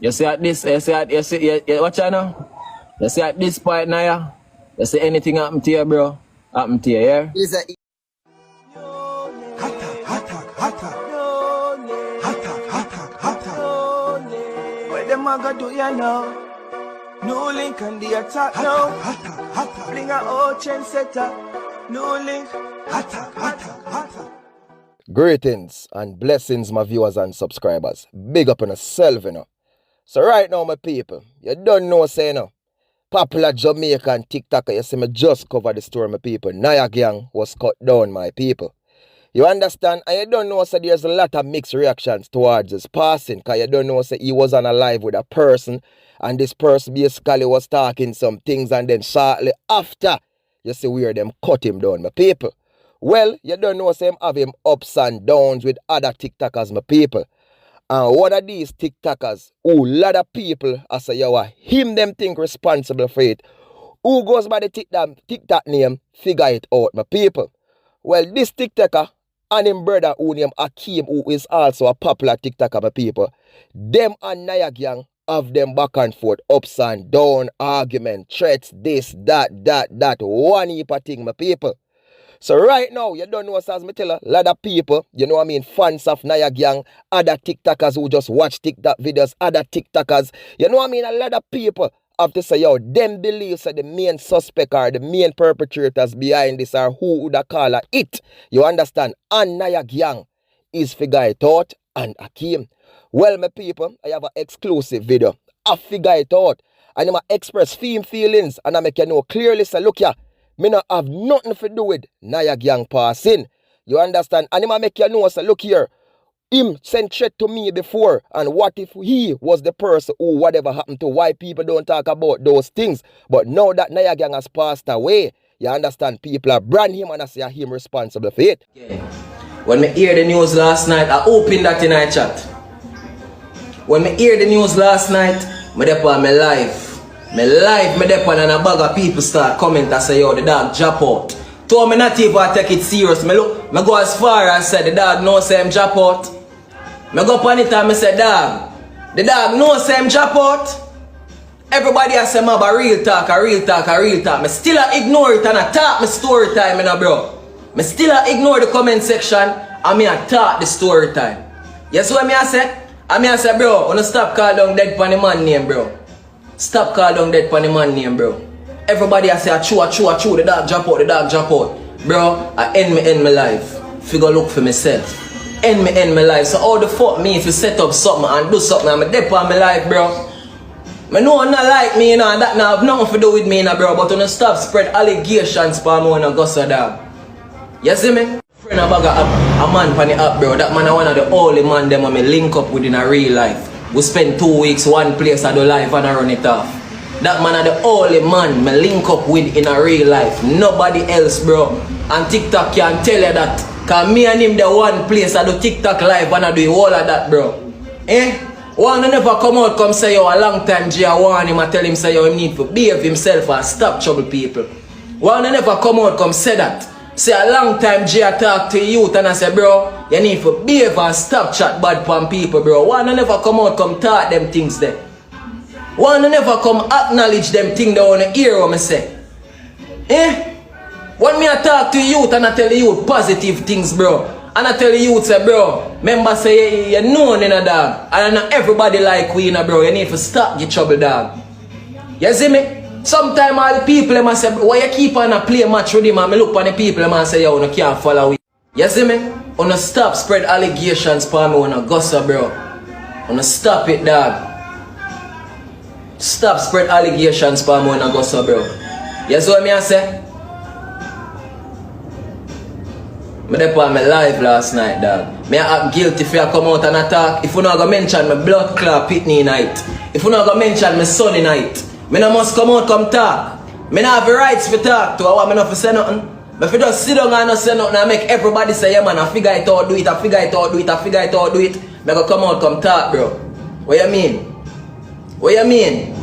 You see at this, watch out now. You see at this point, Niah, you see anything happen to you, bro, happen to you, yeah? What them a go do ya now? NEWLINK and the attack now. Bring a old trendsetter. NEWLINK. Attack. Greetings and blessings, my viewers and subscribers. Big up on yourself, you know. So right now, my people, you don't know, say, you know, popular Jamaican TikToker, you see me just cover the story, my people. Niah-Gang was cut down, my people. You understand? And you don't know, so there's a lot of mixed reactions towards his passing, because you don't know, so he was on a live with a person, and this person basically was talking some things, and then shortly after, you see where them cut him down, my people. Well, you don't know, so him have him ups and downs with other TikTokers, my people. And one of these TikTokers, who a lot of people, I say, yo, him them think responsible for it, who goes by the TikTok name, figure it out, my people. Well, this TikToker and him brother who named Akeem, who is also a popular TikToker, my people, them and Niah-Gang have them back and forth, ups and down, argument, threats, this, that, one heap of thing, my people. So right now, you don't know, as me tell a lot of people, you know what I mean, fans of Niah-Gang, other TikTokers who just watch TikTok videos, other TikTokers, you know what I mean, a lot of people have to say, yo, them believe that the main suspect or the main perpetrators behind this are who would call it. You understand? And Niah-Gang is figure it out and Akeem. Well, my people, I have an exclusive video. I figure it out. And I express feelings and I make you know clearly, say, look here, me not have nothing to do with Niah-Gang passing. You understand? And I make you know, say, look here, him sent threat to me before, and what if he was the person who whatever happened to, why people don't talk about those things? But now that Niah-Gang has passed away, you understand, people are brand him and I say him responsible for it. When me hear the news last night, I opened that in our chat. When me hear the news last night, me dey on my live. Me dey on and a bag of people start comment and say, yo, the dog drop out. Told me not even take it serious. Me go as far as say the dog no say him drop out. Me go upon it and me say, dog, the dog no say him drop out. Everybody has say, a real talk. Me still ignore it and I talk my story time, you know, bro. Me still ignore the comment section and me talk the story time. Yes, what me I say? I say, bro, wanna stop call down dead pan the man name, bro. Stop call down dead pan the man name, bro. Everybody I say, the dog drop out. Bro, I end my life. Figure look for myself. End my life. So how the fuck me if you set up something and do something and I dip on my life, bro? I know I'm not like me, you know, and that now have nothing to do with me, you know, bro. But when you stop spread allegations for me when I go so dog. You see me? Friend about a man on the app, bro. That man is one of the only man them I link up with in a real life. We spend 2 weeks one place I do life and I run it off. That man is the only man me link up with in a real life. Nobody else, bro. And TikTok can tell you that. Cause me and him the one place I do TikTok live and I do all of that, bro. Eh? One never come out come say, yo, a long time G I warn him and tell him say, yo, he need to behave himself and stop trouble people. One never come out come say that. Say a long time G I talk to youth and I say, bro, you need to behave and stop chat bad pan people, bro. One never come out come talk them things there. One never come acknowledge them things they want to hear what I say. Eh? When me I talk to youth and I tell you positive things, bro. And I tell you, say, bro, remember say you know in a dog. And not everybody like we in a bro. You need to stop your trouble, dog. You see me? Sometimes all the people them say, why you keep on a play match with him and me look on the people them and say, yo, you can't follow we. You see me? Wanna stop spread allegations for me when I gossip, bro. Wanna stop it, dog. Stop spread allegations for me when I gossip, bro. You see what me I say? I dey on my live last night, dog. Me act guilty if I come out and attack. If you not gonna mention my blood clot pitney night. If you not gonna mention my sunny night. Me not must come out come talk. Me not have the rights to talk to. I want me not to say nothing. But if you just sit down and not say nothing and make everybody say, yeah man, I figure it out, do it, I figure it out, do it, I figure it out, do it. Me go come out come talk, bro. What you mean? What you mean?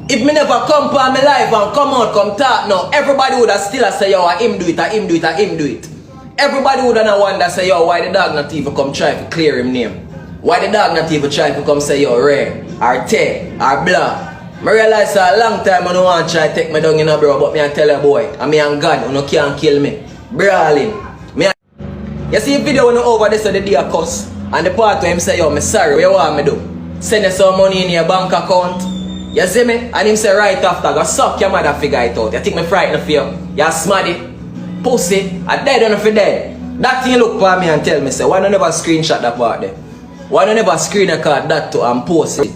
If me never come for my life and come out come talk now, everybody would have still say, yo, I him do it, I him do it, I him do it. Everybody would have wonder say, yo, why the dog not even come try to clear him name? Why the dog not even try to come say, yo, Rare, or Tay or Blah. I realize that a long time I don't want to try to take me down, you know, bro, but me I tell you, boy, and me and God, you can't kill me. Brawling. You see a video when you over this the day I cuss, and the part where him say, yo, me sorry, what you want me do? Send you some money in your bank account. You see me? And him say right after, go suck your mother figure it out. You think me frightened for you? You smaddy, pussy, I dead on for dead. That thing look for me and tell me, say, why don't you never screenshot that part there? Why don't you never screen record that to and post it?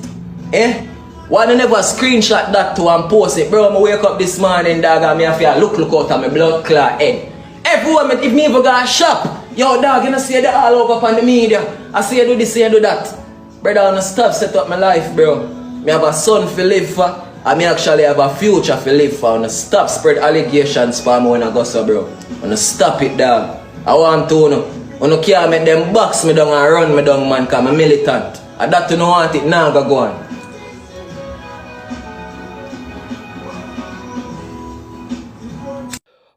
Eh? Why don't you never screenshot that to and post it? Bro, I wake up this morning, dog, and me have to look out of my blood clot head. Everyone, if me even go shop, yo, dog, you know, see that all over on the media. I see you do this, you do that. Brother, I stop set up my life, bro. Me have a son to live for, and me actually have a future to live for. I stop spread allegations for me when I go so, bro. I stop it, dog. I want to know. I can't make them box me down and run me down, man, because I'm militant. And that you don't want it now, go on.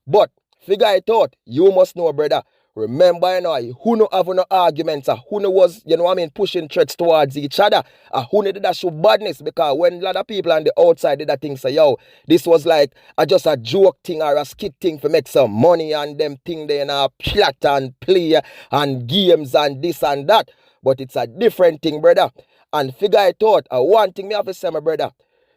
But figure it out, you must know, brother. Remember, you know, who no have no arguments, who no was, you know what I mean, pushing threats towards each other, who no did that show badness, because when a lot of people on the outside did that thing, say, yo, this was like just a joke thing or a skit thing for make some money and them thing they plot and play and games and this and that. But it's a different thing, brother. And figure it out, one thing me have to say, my brother,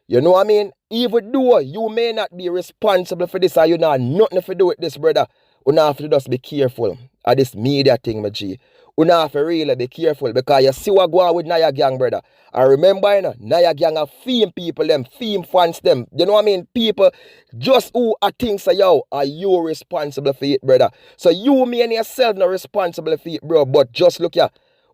you know what I mean? Even though you may not be responsible for this or you know nothing to do with this, brother, you have to just be careful of this media thing, my G. You have to really be careful because you see what go on with Niah-Gang, brother. And remember, you know, Niah-Gang are fame people, them, fame fans, them. You know what I mean? People just who are things say, yo, are you responsible for it, brother? So you, me, and yourself not responsible for it, bro. But just look here.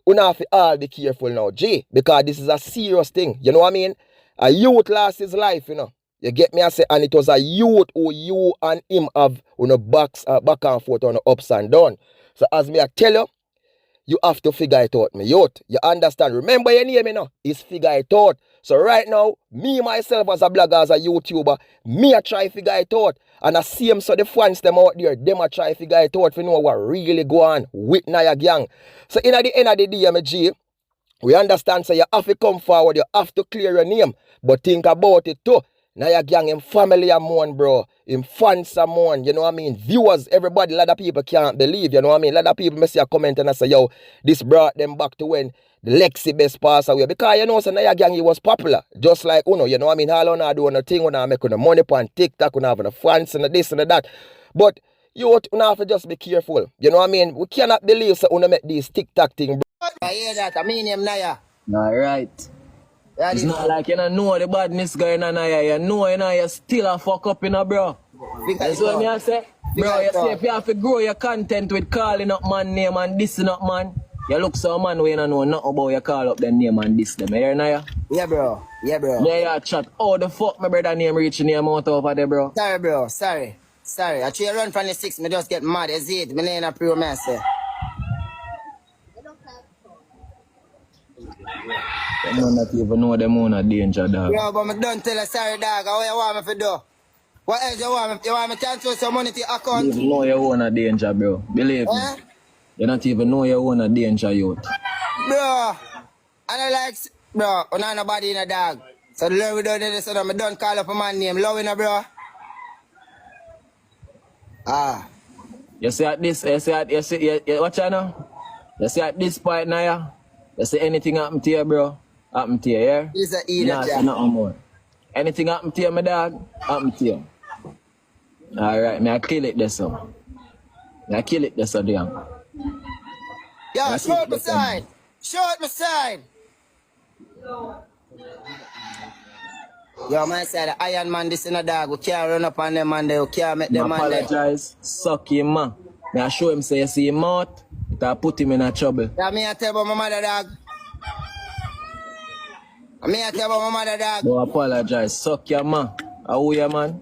You have to all be careful now, G. Because this is a serious thing. You know what I mean? A youth lost his life, you know. You get me? I say, and it was a youth who you and him have back and forth on the ups and down. So as me I tell you, you have to figure it out, my youth. You understand? Remember your name, you know, is figure it out. So right now, me myself as a blogger, as a YouTuber, me I try figure it out. And I see them, so the fans them out there, them I try figure it out to know what really go on with Niah-Gang. So in at the end of the day, my G, we understand, so you have to come forward, you have to clear your name. But think about it too. Niah-Gang, him family are mourn, bro. Him fans are mourn, you know what I mean? Viewers, everybody, a lot of people can't believe, you know what I mean? A lot of people may see a comment and I say, yo, this brought them back to when the Lexi best passed away. Because, you know, so Niah-Gang, he was popular. Just like, you know what I mean? All on do on a thing, when I make on the money on TikTok, when I have the fans and this and that. But you have to just be careful. You know what I mean? We cannot believe so when I make these TikTok thing, bro. I hear that. I mean him, Niah. Alright. It's not like you know the badness going on here. You know, you still a fuck up, you know, bro. That's what I say. Bro, you see, if you have to grow your content with calling up man name and dissing up man, you look so man when you don't know nothing about you call up them name and diss them. You hear, Niah? Yeah, bro. Yeah, bro. Yeah, you chat. Oh, the fuck my brother name reaching your mouth over there, bro? Sorry, bro. Sorry. I try to run from the 6. Me just get mad. You see it. Me ain't a pro master. Them man not even know them own a danger, dog. Bro, but me don't tell you sorry, dog. What you want me to do? What else you want me? You want me to transfer some money to your account? You even know you own a danger, bro. Believe me. You don't even know you own a danger, youth. Bro, and I like, bro, I'm not nobody in a dog. So the love we don't do this, so I don't call up a man name. Love in a bro. You see at this, watch out now? You see at this point, Niah? You see anything happen to you, bro? Happen to you, yeah? He's an idiot, yeah. Nothing more. Anything happen to you, my dog? Happen to you. Alright, I kill it this one. I kill it this one, damn. Yo, short my side. Short my side. Yo, man said the Iron Man this in a dog. We can't run up on them man there. We can't make them man there. Apologize. Suck him, man. I show him say you see him out. I put him in a trouble. Yeah, me I tell about my mother dog. Me I tell about my mother dog. No apologize. Suck your man. How you, man?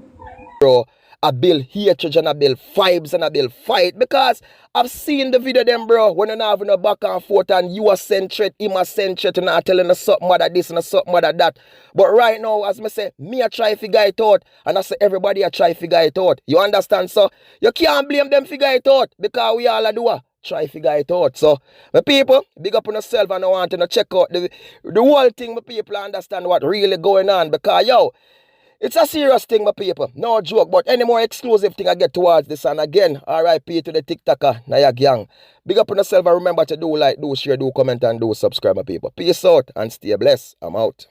Bro, I build hatred and I build vibes and I build fight because I've seen the video them, bro, when you're having a back and forth and you are centred, him a centred and I'm telling us something about this and something about that. But right now, as I say, me I try to figure it out and I say everybody I try to figure it out. You understand, so? You can't blame them figure it out because we all a do. Try figure it out. So, my people, big up on yourself and I want to check out the whole thing, my people, understand what really going on. Because, yo, it's a serious thing, my people. No joke, but any more exclusive thing I get towards this. And again, RIP to the TikToker, Niah-Gang. Big up on yourself and remember to do like, do share, do comment, and do subscribe, my people. Peace out and stay blessed. I'm out.